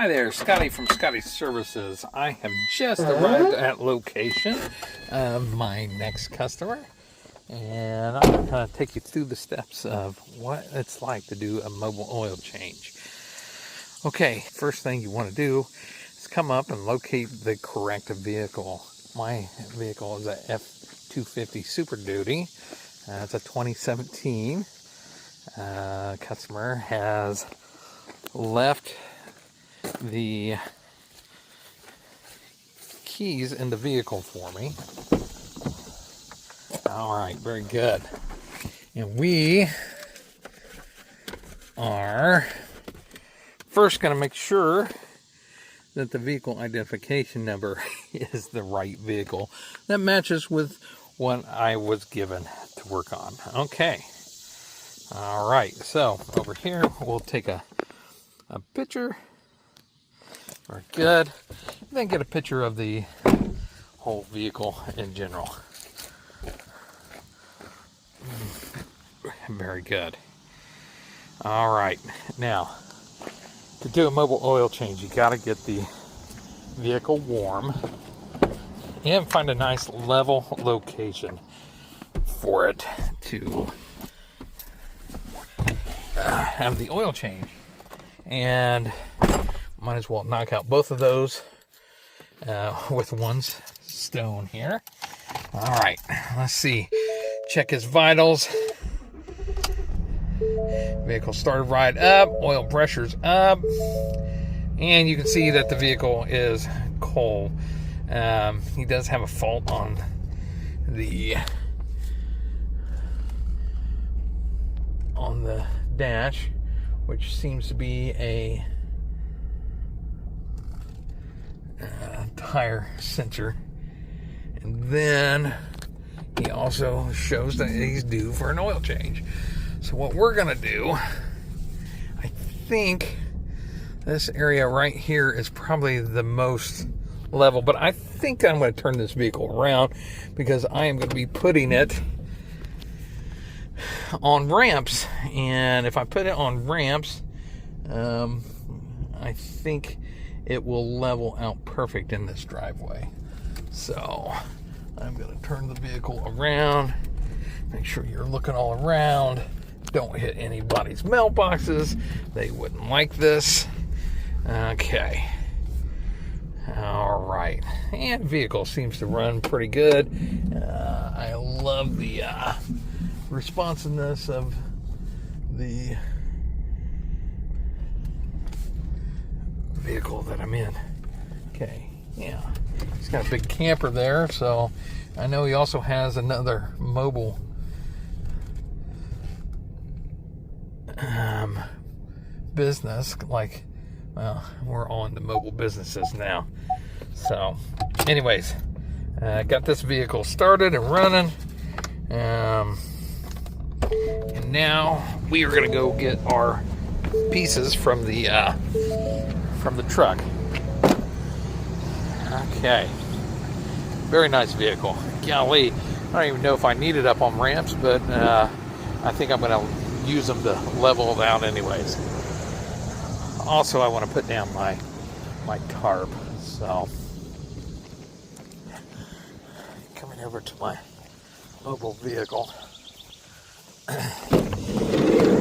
Hi there, Scotty from Scottie Services. I have just arrived at location of my next customer, and I'm going to take you through the steps of what it's like to do a mobile oil change. Okay, first thing you want to do is come up and locate the correct vehicle. My vehicle is a F-250 Super Duty. It's a 2017. Customer has left the keys in the vehicle for me. All right, very good. And we are first going to make sure that the vehicle identification number is the right vehicle that matches with what I was given to work on. Okay. All right, so over here we'll take a picture. Very good. Then get a picture of the whole vehicle in general. Very good. All right, now to do a mobile oil change, you got to get the vehicle warm and find a nice level location for it to have the oil change. And might as well knock out both of those with one stone here. All right, let's see. Check his vitals. Vehicle started right up, oil pressure's up, and you can see that the vehicle is cold. He does have a fault on the dash, which seems to be a tire sensor. And then he also shows that he's due for an oil change. So what we're gonna do, I think this area right here is probably the most level, but I think I'm going to turn this vehicle around because I am going to be putting it on ramps. And if I put it on ramps, I think it will level out perfect in this driveway. So I'm going to turn the vehicle around. Make sure you're looking all around. Don't hit anybody's mailboxes. They wouldn't like this. Okay. All right. And vehicle seems to run pretty good. I love the responsiveness of the vehicle that I'm in. Okay. Yeah. He's got a big camper there, so I know he also has another mobile business. Like, well, we're all into mobile businesses now. So anyways, got this vehicle started and running, and now we are going to go get our pieces from the truck. Okay, very nice vehicle. Golly, I don't even know if I need it up on ramps, but I think I'm going to use them to level it out anyways. Also, I want to put down my tarp. So coming over to my mobile vehicle,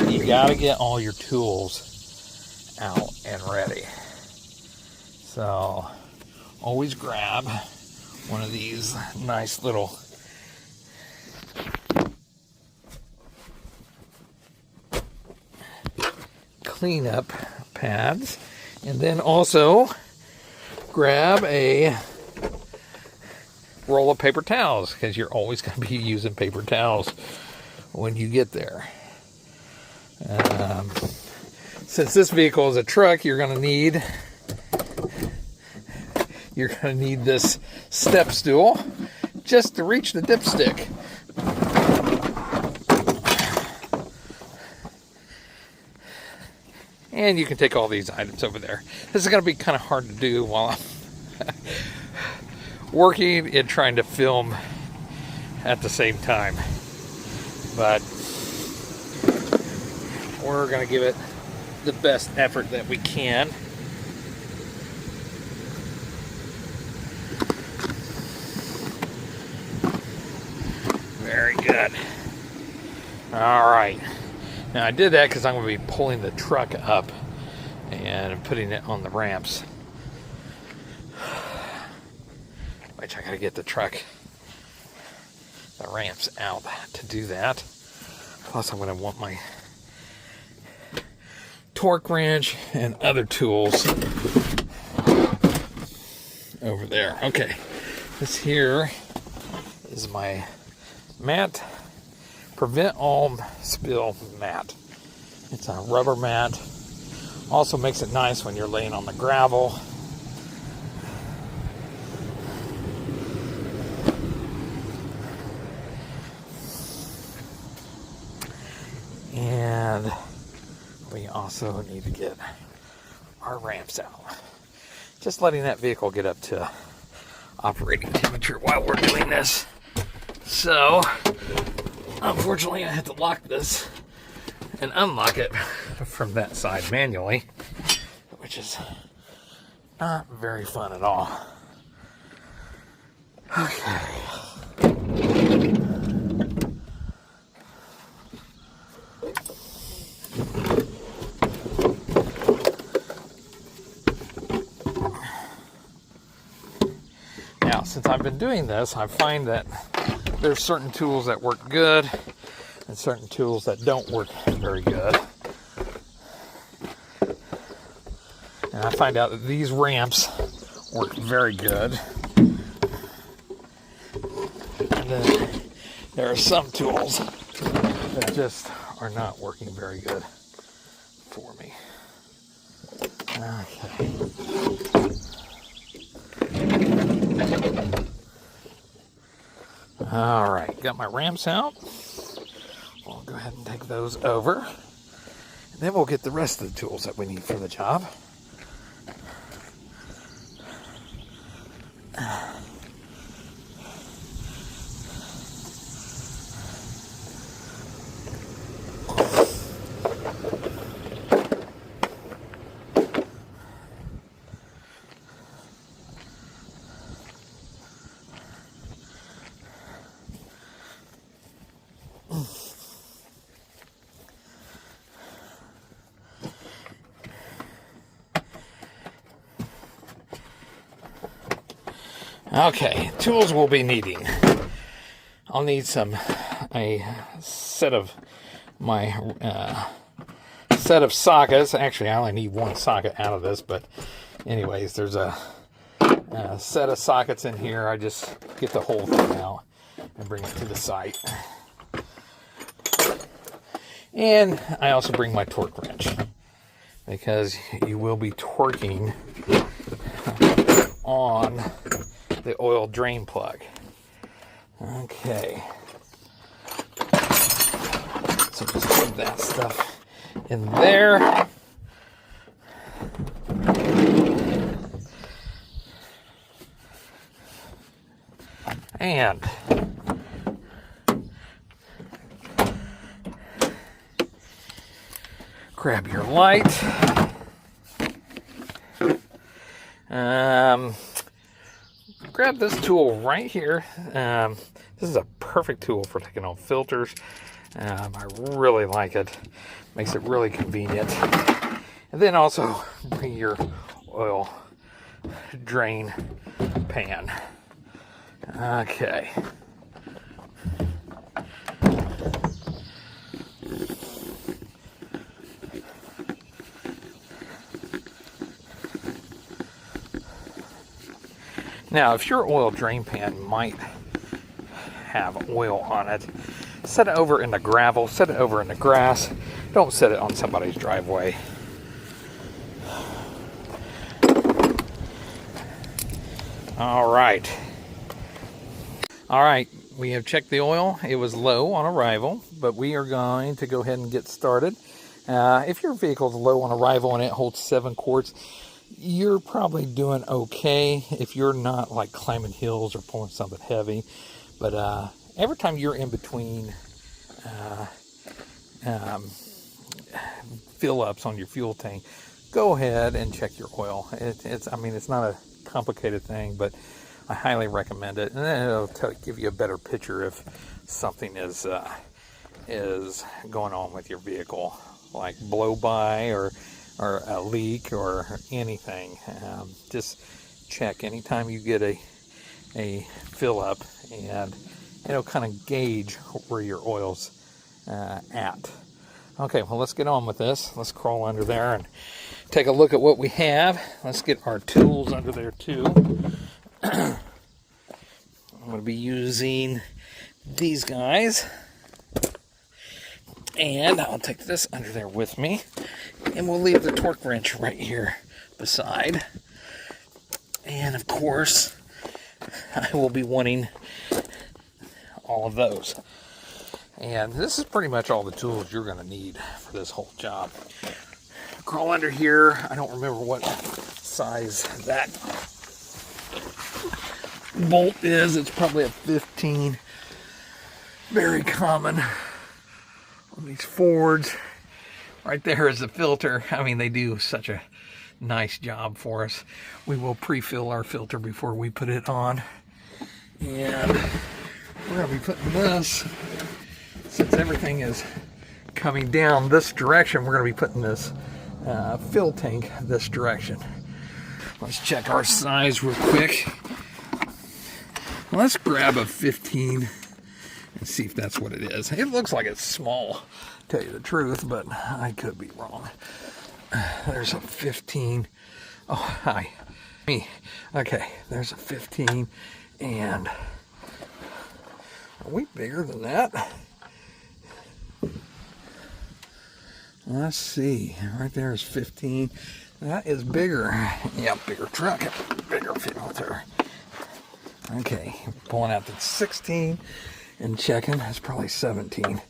you got to get all your tools out and ready. So always grab one of these nice little cleanup pads, and then also grab a roll of paper towels, because you're always going to be using paper towels when you get there. Since this vehicle is a truck, you're going to need this step stool just to reach the dipstick. And you can take all these items over there. This is going to be kind of hard to do while I'm working and trying to film at the same time. But we're going to give it the best effort that we can. All right. Now I did that because I'm going to be pulling the truck up and putting it on the ramps. Which I got to get the ramps out to do that. Plus I'm going to want my torque wrench and other tools over there. Okay, this here is my mat, prevent all spill mat. It's a rubber mat. Also makes it nice when you're laying on the gravel. And we also need to get our ramps out. Just letting that vehicle get up to operating temperature while we're doing this. So, unfortunately, I had to lock this and unlock it from that side manually, which is not very fun at all. Okay. Now, since I've been doing this, I find that there's certain tools that work good and certain tools that don't work very good. And I find out that these ramps work very good. And then there are some tools that just are not working very good for me. Okay. All right, got my ramps out. We'll go ahead and take those over. And then we'll get the rest of the tools that we need for the job. Okay, tools we'll be needing. I'll need a set of my set of sockets. Actually, I only need one socket out of this, but anyways, there's a set of sockets in here. I just get the whole thing out and bring it to the site. And I also bring my torque wrench because you will be torquing on the oil drain plug. Okay. So just put that stuff in there. And grab your light. Grab this tool right here. This is a perfect tool for taking off filters. I really like it. Makes it really convenient. And then also bring your oil drain pan. Okay. Now, if your oil drain pan might have oil on it, set it over in the gravel, set it over in the grass. Don't set it on somebody's driveway. All right. All right, we have checked the oil. It was low on arrival, but we are going to go ahead and get started. If your vehicle is low on arrival and it holds 7 quarts, you're probably doing okay if you're not like climbing hills or pulling something heavy. But every time you're in between fill ups on your fuel tank, go ahead and check your oil. I mean, it's not a complicated thing, but I highly recommend it. And then it'll give you a better picture if something is is going on with your vehicle, like blow by or a leak or anything. Just check anytime you get a fill up, and it'll kind of gauge where your oil's at. Okay, well, let's get on with this. Let's crawl under there and take a look at what we have. Let's get our tools under there too. I'm going to be using these guys, and I'll take this under there with me, and we'll leave the torque wrench right here beside. And of course, I will be wanting all of those. And this is pretty much all the tools you're going to need for this whole job. Crawl under here. I don't remember what size that bolt is. It's probably a 15. Very common on these Fords. Right there is the filter. I mean, they do such a nice job for us. We will pre-fill our filter before we put it on. And we're going to be putting this, since everything is coming down this direction, we're going to be putting this fill tank this direction. Let's check our size real quick. Let's grab a 15 and see if that's what it is. It looks like it's small, to tell you the truth, but I could be wrong. There's a 15. Oh, hi. Me. Okay, there's a 15. And are we bigger than that? Let's see. Right there is 15. That is bigger. Yeah, bigger truck, bigger filter. Okay, pulling out the 16 and checking. That's probably 17.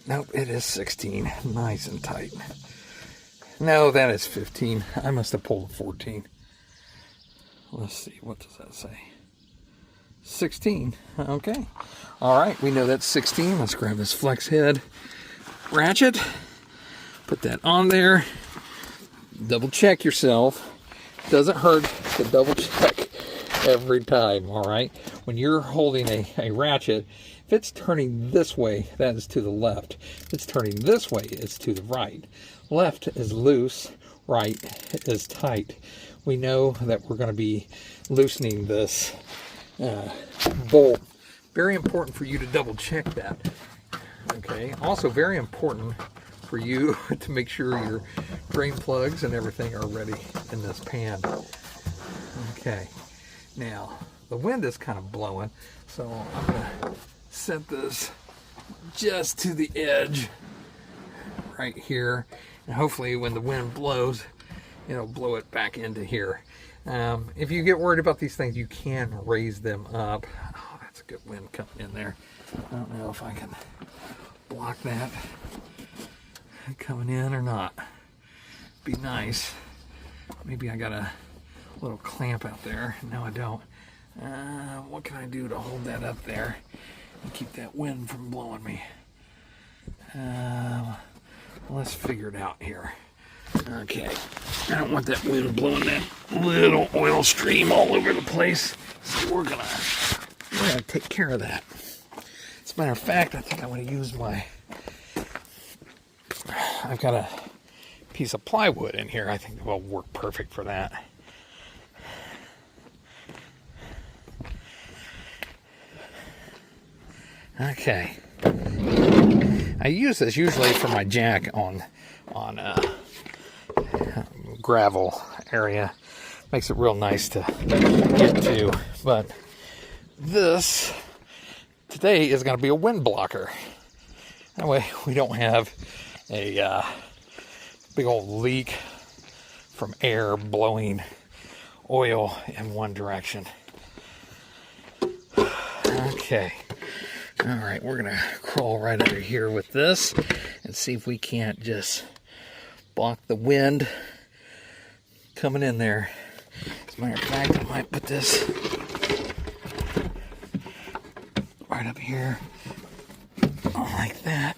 Nope, it is 16. Nice and tight. No, that is 15. I must have pulled a 14. Let's see, what does that say? 16. Okay. All right, we know that's 16. Let's grab this flex head ratchet. Put that on there. Double check yourself. Doesn't hurt to double check every time, all right? When you're holding a ratchet, if it's turning this way, that is to the left. If it's turning this way, it's to the right. Left is loose, right is tight. We know that we're going to be loosening this bolt. Very important for you to double check that. Okay, also very important for you to make sure your drain plugs and everything are ready in this pan. Okay, now the wind is kind of blowing, so I'm gonna set this just to the edge right here, and hopefully when the wind blows, it'll blow it back into here. If you get worried about these things, you can raise them up. Oh, that's a good wind coming in there. I don't know if I can block that coming in or not. Be nice. Maybe I got a little clamp out there. No, I don't. What can I do to hold that up there and keep that wind from blowing me? Let's figure it out here. Okay, I don't want that wind blowing that little oil stream all over the place, so we're gonna take care of that. As a matter of fact, I think I'm gonna use I've got a piece of plywood in here. I think it will work perfect for that. Okay. I use this usually for my jack on gravel area. Makes it real nice to get to. But this today is going to be a wind blocker. That way we don't have a big old leak from air blowing oil in one direction. Okay. All right, we're going to crawl right under here with this and see if we can't just block the wind coming in there. As a matter of fact, I might put this right up here like that.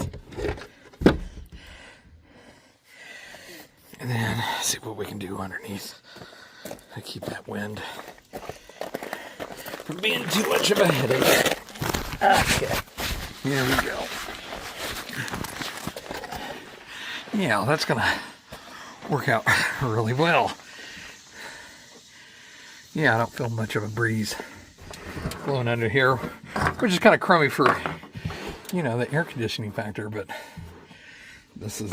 And then see what we can do underneath to keep that wind from being too much of a headache. Okay, here we go. Yeah, that's gonna work out really well. Yeah, I don't feel much of a breeze blowing under here, which is kind of crummy for, you know, the air conditioning factor, but this is,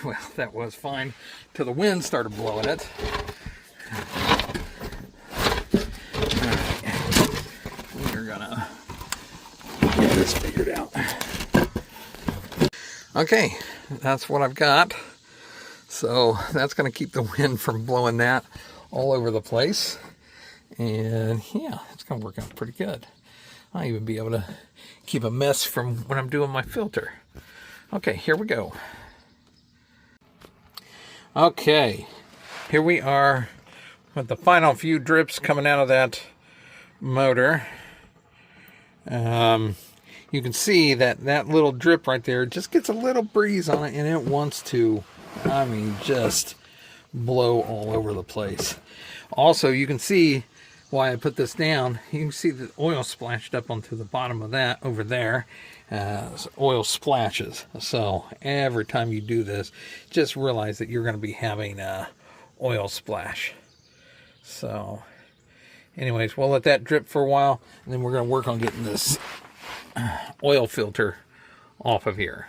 well, that was fine till the wind started blowing it. All right. We're gonna get this figured out. Okay, that's what I've got. So that's going to keep the wind from blowing that all over the place. And yeah, it's going to work out pretty good. I'll even be able to keep a mess from when I'm doing my filter. Okay, here we go. Okay, here we are with the final few drips coming out of that motor. You can see that that little drip right there just gets a little breeze on it, and it wants to, I mean, just blow all over the place. Also, you can see why I put this down. You can see the oil splashed up onto the bottom of that over there. Oil splashes. So every time you do this, just realize that you're going to be having oil splash. So anyways, we'll let that drip for a while, and then we're going to work on getting this oil filter off of here.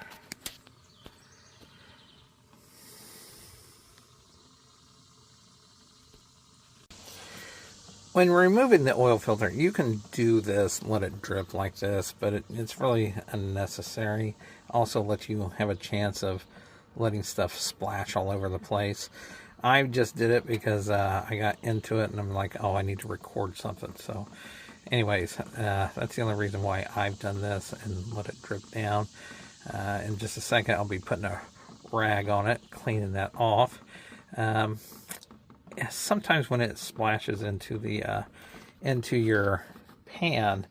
When removing the oil filter, you can do this, let it drip like this, but it's really unnecessary. Also lets you have a chance of letting stuff splash all over the place. I just did it because I got into it and I'm like, oh, I need to record something. So anyways, that's the only reason why I've done this, and let it drip down. In just a second, I'll be putting a rag on it, cleaning that off. Sometimes when it splashes into the into your pan,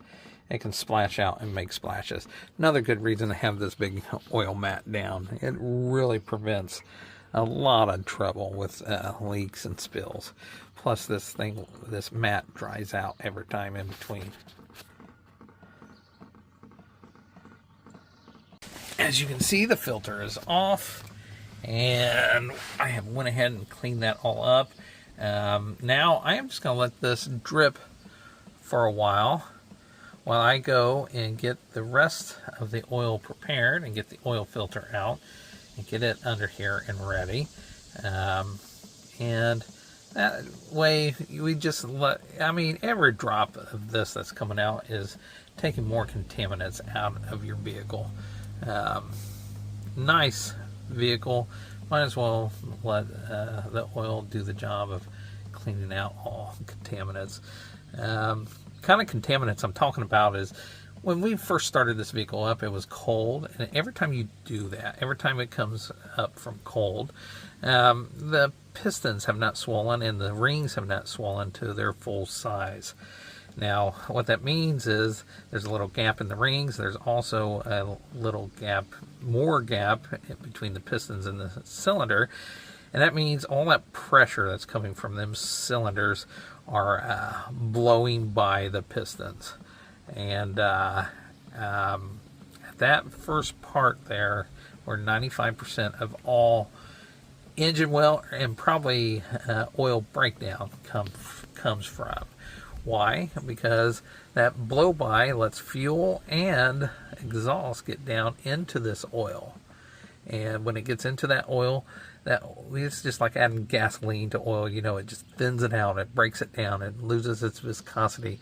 it can splash out and make splashes. Another good reason to have this big oil mat down. It really prevents a lot of trouble with leaks and spills. Plus this mat dries out every time in between. As you can see, the filter is off, and I have went ahead and cleaned that all up. Now I am just going to let this drip for a while I go and get the rest of the oil prepared and get the oil filter out and get it under here and ready. And that way we just let, I mean, every drop of this that's coming out is taking more contaminants out of your vehicle. Nice vehicle. Might as well let the oil do the job of cleaning out all contaminants. Kind of contaminants I'm talking about is when we first started this vehicle up, it was cold, and every time you do that, every time it comes up from cold, the pistons have not swollen and the rings have not swollen to their full size. Now, what that means is there's a little gap in the rings. There's also a little gap, more gap between the pistons and the cylinder. And that means all that pressure that's coming from them cylinders are blowing by the pistons. And that first part there, where 95% of all engine well and probably oil breakdown comes from. Why? Because that blow-by lets fuel and exhaust get down into this oil. And when it gets into that oil, it's just like adding gasoline to oil. You know, it just thins it out, it breaks it down, it loses its viscosity.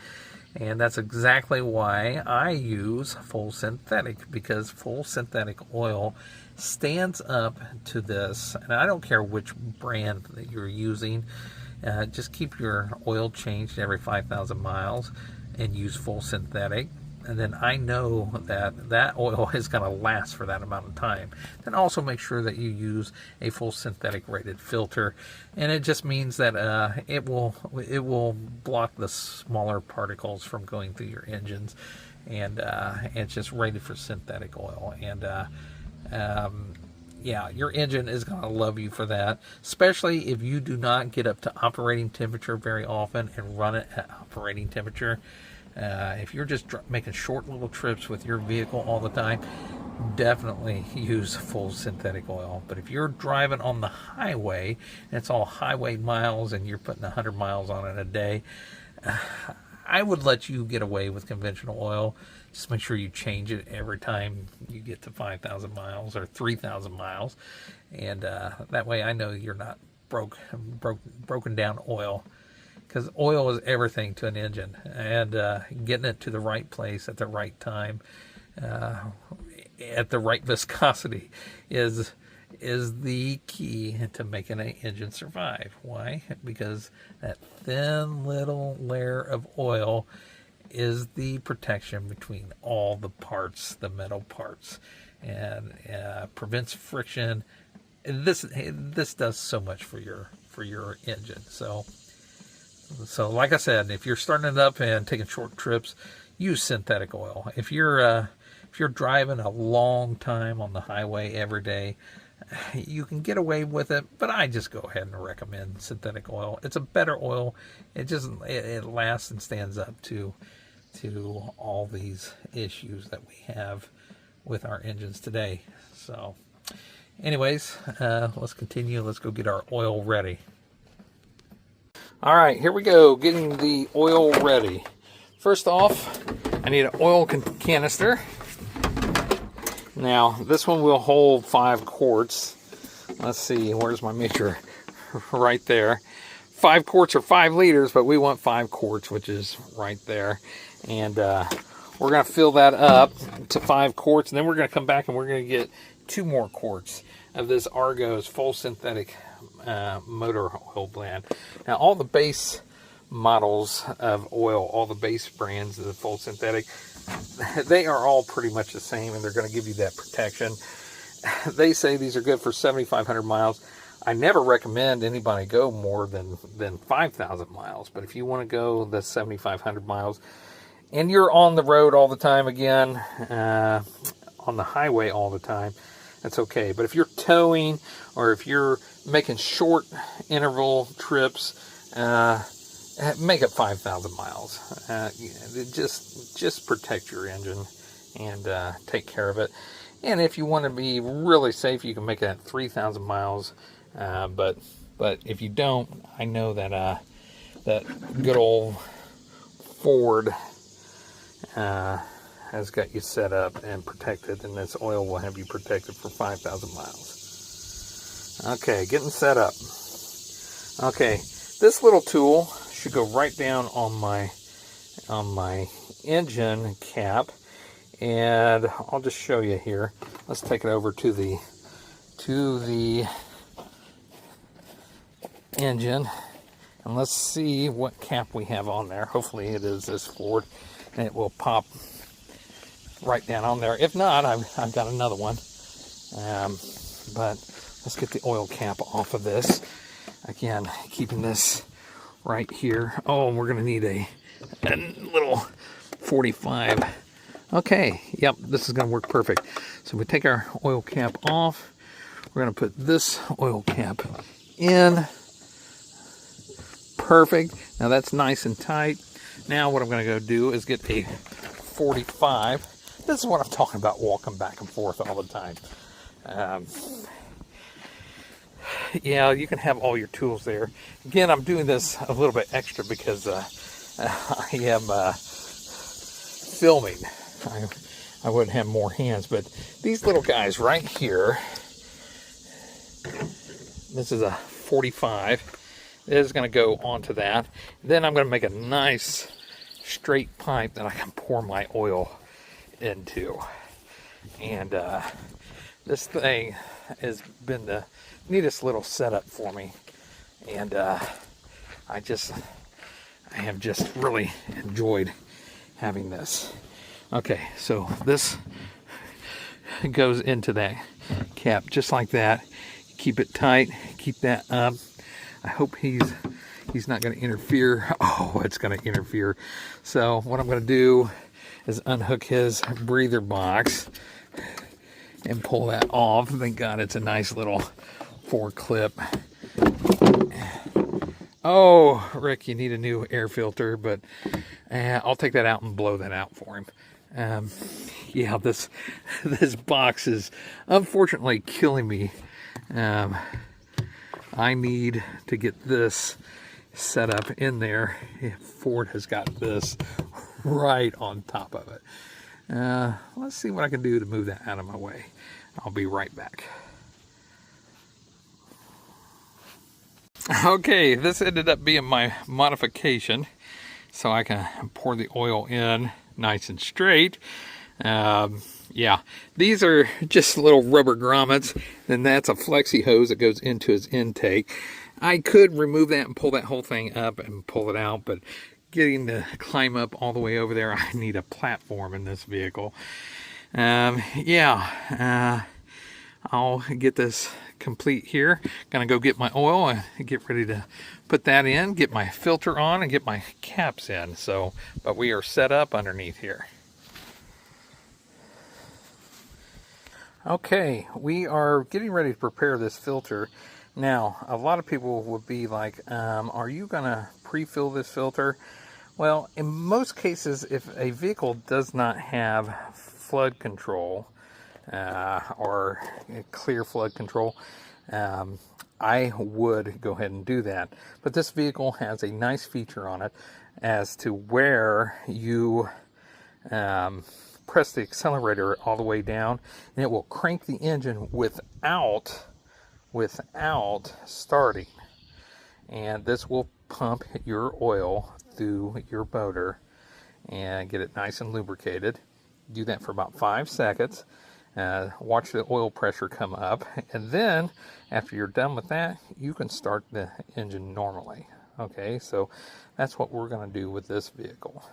And that's exactly why I use full synthetic, because full synthetic oil stands up to this. And I don't care which brand that you're using. Just keep your oil changed every 5,000 miles and use full synthetic. And then I know that oil is going to last for that amount of time. Then also make sure that you use a full synthetic rated filter. And it just means that it will block the smaller particles from going through your engines. And it's just rated for synthetic oil. And yeah, your engine is going to love you for that, especially if you do not get up to operating temperature very often and run it at operating temperature. If you're just making short little trips with your vehicle all the time, definitely use full synthetic oil. But if you're driving on the highway, and it's all highway miles, and you're putting 100 miles on it a day, I would let you get away with conventional oil. Just make sure you change it every time you get to 5,000 miles or 3,000 miles. And that way I know you're not broken down oil. Because oil is everything to an engine. And getting it to the right place at the right time, at the right viscosity, is the key to making an engine survive. Why? Because that thin little layer of oil is the protection between all the parts, the metal parts, and prevents friction. This does so much for your engine. So like I said, if you're starting it up and taking short trips, use synthetic oil. If you're driving a long time on the highway every day, you can get away with it, but I just go ahead and recommend synthetic oil. It's a better oil. It lasts and stands up to all these issues that we have with our engines today. So anyways, let's continue. Let's go get our oil ready. All right, here we go, getting the oil ready. First off, I need an oil canister. Now, this one will hold 5 quarts. Let's see, where's my measure? Right there. 5 quarts or 5 liters, but we want 5 quarts, which is right there. And we're going to fill that up to 5 quarts, and then we're going to come back and we're going to get 2 more quarts of this Argo's full synthetic motor oil blend. Now, all the base models of oil, all the base brands of the full synthetic, they are all pretty much the same, and they're going to give you that protection. They say these are good for 7,500 miles. I never recommend anybody go more than 5,000 miles, but if you want to go the 7,500 miles and you're on the road all the time, again, on the highway all the time, that's okay. But if you're towing or if you're making short interval trips, make it 5,000 miles. Just protect your engine and take care of it. And if you want to be really safe, you can make it at 3,000 miles. But if you don't, I know that that good old Ford has got you set up and protected, and this oil will have you protected for 5,000 miles. Okay, getting set up. Okay, this little tool should go right down on my engine cap, and I'll just show you here. Let's take it over to the engine, and let's see what cap we have on there. Hopefully it is this Ford, and it will pop right down on there. If not, I've got another one. But let's get the oil cap off of this. Again, keeping this right here. Oh, and we're going to need a little 45. Okay, yep, this is going to work perfect. So we take our oil cap off. We're going to put this oil cap in. Perfect. Now that's nice and tight. Now what I'm going to go do is get a 45. This is what I'm talking about, walking back and forth all the time. Yeah, you can have all your tools there. Again, I'm doing this a little bit extra because I am filming. I would have more hands, but these little guys right here, this is a 45. It is going to go onto that. Then I'm going to make a nice straight pipe that I can pour my oil into. And this thing has been the neatest little setup for me. And I have just really enjoyed having this. Okay, so this goes into that cap just like that. Keep it tight, keep that up. I hope he's not going to interfere. Oh, it's going to interfere. So what I'm going to do is unhook his breather box and pull that off. Thank God it's a nice little 4-clip. Oh, Rick, you need a new air filter, but I'll take that out and blow that out for him. Yeah, this box is unfortunately killing me. I need to get this set up in there. Ford has got this right on top of it. Let's see what I can do to move that out of my way. I'll be right back. Okay, this ended up being my modification, so I can pour the oil in nice and straight. Yeah, these are just little rubber grommets, and that's a flexi hose that goes into his intake. I could remove that and pull that whole thing up and pull it out, but getting to climb up all the way over there, I need a platform in this vehicle. Yeah, I'll get this complete here. Gonna go get my oil and get ready to put that in, get my filter on, and get my caps in. So, but we are set up underneath here. Okay, we are getting ready to prepare this filter. Now, a lot of people would be like, are you gonna pre-fill this filter? Well, in most cases, if a vehicle does not have flood control, or clear flood control, I would go ahead and do that. But this vehicle has a nice feature on it as to where you press the accelerator all the way down, and it will crank the engine without starting. And this will pump your oil through your motor and get it nice and lubricated. Do that for about 5 seconds. Watch the oil pressure come up, and then after you're done with that, you can start the engine normally. Okay, so that's what we're going to do with this vehicle.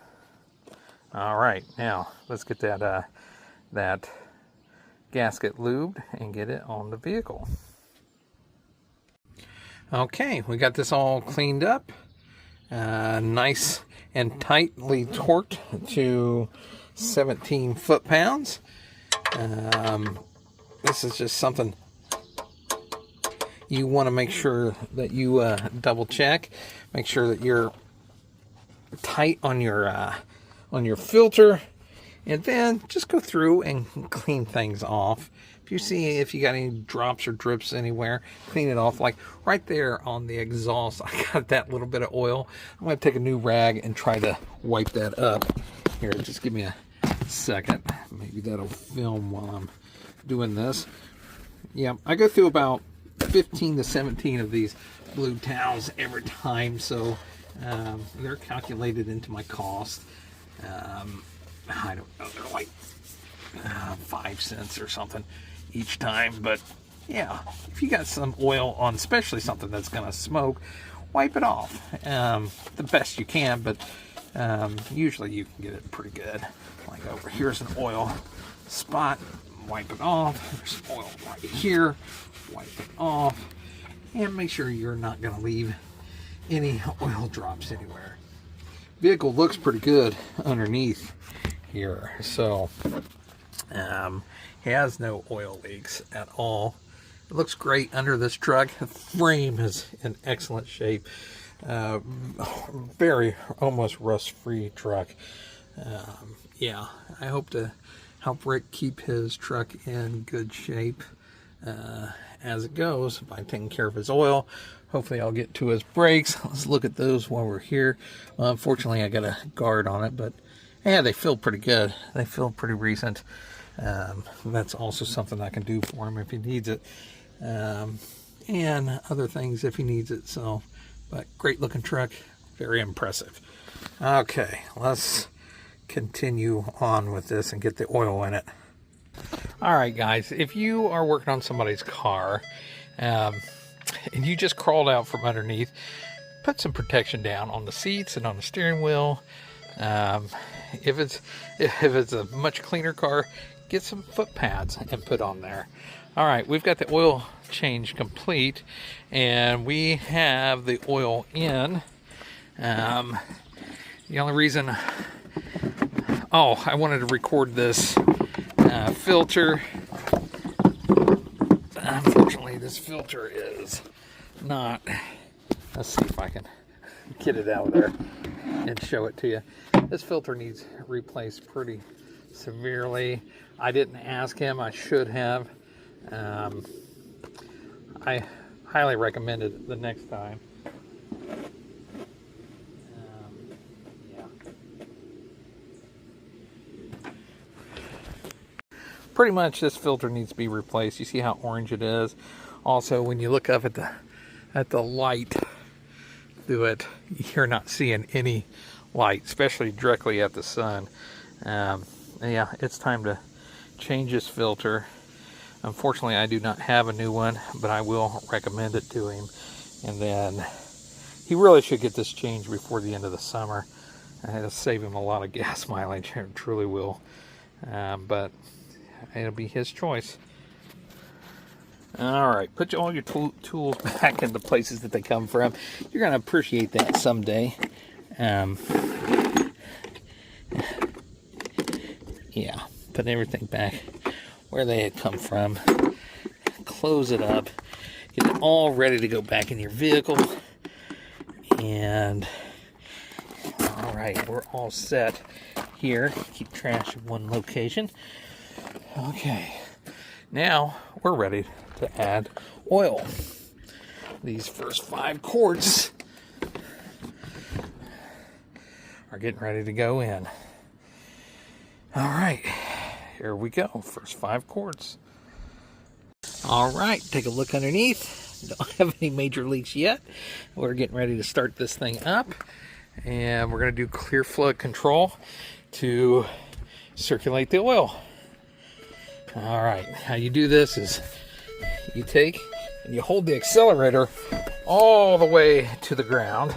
All right, now let's get that gasket lubed and get it on the vehicle. Okay, we got this all cleaned up, nice and tightly torqued to 17 foot-pounds. This is just something you want to make sure that you double check. Make sure that you're tight on your filter, and then just go through and clean things off. If you got any drops or drips anywhere, clean it off. Like right there on the exhaust, I got that little bit of oil. I'm going to take a new rag and try to wipe that up. Here, just give me a second. Maybe that'll film while I'm doing this. Yeah, I go through about 15 to 17 of these blue towels every time, so they're calculated into my cost. I don't know, they're like 5 cents or something each time, but yeah, if you got some oil on, especially something that's gonna smoke, wipe it off the best you can, but usually you can get it pretty good. Like over here's an oil spot, wipe it off. There's oil right here, wipe it off, and make sure you're not going to leave any oil drops anywhere. Vehicle looks pretty good underneath here, so has no oil leaks at all. It looks great under this truck. The frame is in excellent shape. Very almost rust-free truck. Yeah, I hope to help Rick keep his truck in good shape as it goes by taking care of his oil. Hopefully I'll get to his brakes. Let's look at those while we're here. Unfortunately, I got a guard on it, but yeah, they feel pretty good. They feel pretty recent. That's also something I can do for him if he needs it. And other things if he needs it. So, but great looking truck, very impressive. Okay, let's continue on with this and get the oil in it. All right, guys, if you are working on somebody's car and you just crawled out from underneath, put some protection down on the seats and on the steering wheel. If it's a much cleaner car, get some foot pads and put on there. All right, we've got the oil change complete, and we have the oil in. The only reason, I wanted to record this filter. Unfortunately, this filter is not. Let's see if I can get it out there and show it to you. This filter needs replaced pretty severely. I didn't ask him. I should have. I highly recommend it the next time. Yeah. Pretty much this filter needs to be replaced. You see how orange it is? Also, when you look up at the light through it, you're not seeing any light, especially directly at the sun. Yeah, it's time to change this filter. Unfortunately, I do not have a new one, but I will recommend it to him. And then he really should get this changed before the end of the summer. It'll save him a lot of gas mileage. It truly will. But it'll be his choice. All right, put all your tools back in the places that they come from. You're going to appreciate that someday. Yeah, put everything back where they had come from. Close it up. Get it all ready to go back in your vehicle. And all right, we're all set here. Keep trash in one location. Okay, now we're ready to add oil. These first 5 quarts are getting ready to go in. All right, here we go. First 5 quarts. All right, take a look underneath. Don't have any major leaks yet. We're getting ready to start this thing up, and we're going to do clear flow control to circulate the oil. All right, how you do this is you take and you hold the accelerator all the way to the ground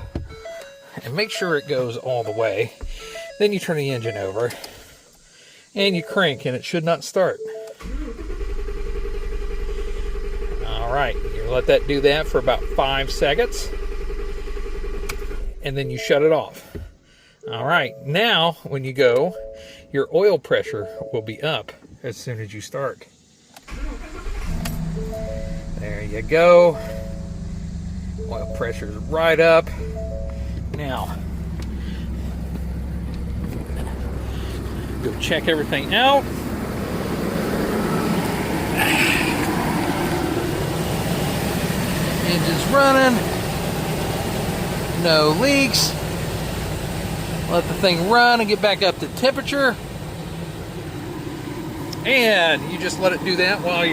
and make sure it goes all the way. Then you turn the engine over and you crank, and it should not start. All right, you let that do that for about 5 seconds, and then you shut it off. All right, now when you go, your oil pressure will be up as soon as you start. There you go. Oil pressure is right up. Now, go check everything out. Engine's running. No leaks. Let the thing run and get back up to temperature. And you just let it do that while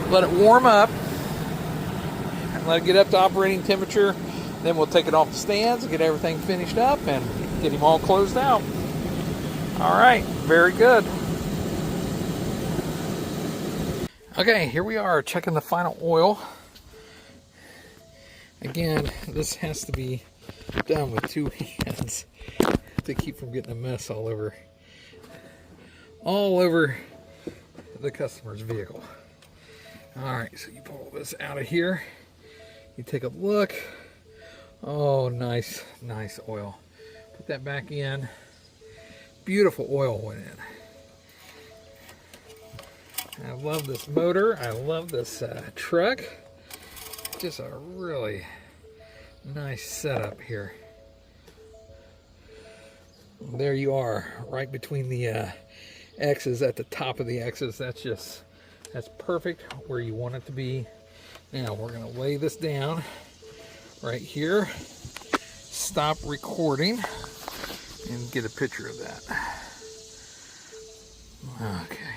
let it warm up. And let it get up to operating temperature. Then we'll take it off the stands and get everything finished up and get him all closed out. All right, very good. Okay, here we are checking the final oil. Again, this has to be done with 2 hands to keep from getting a mess all over the customer's vehicle. All right, so you pull this out of here. You take a look. Oh, nice oil. Put that back in. Beautiful oil went in. I love this motor. I love this truck. Just a really nice setup here. There you are, right between the X's, at the top of the X's. That's perfect where you want it to be. Now we're going to lay this down right here. Stop recording and get a picture of that. Okay.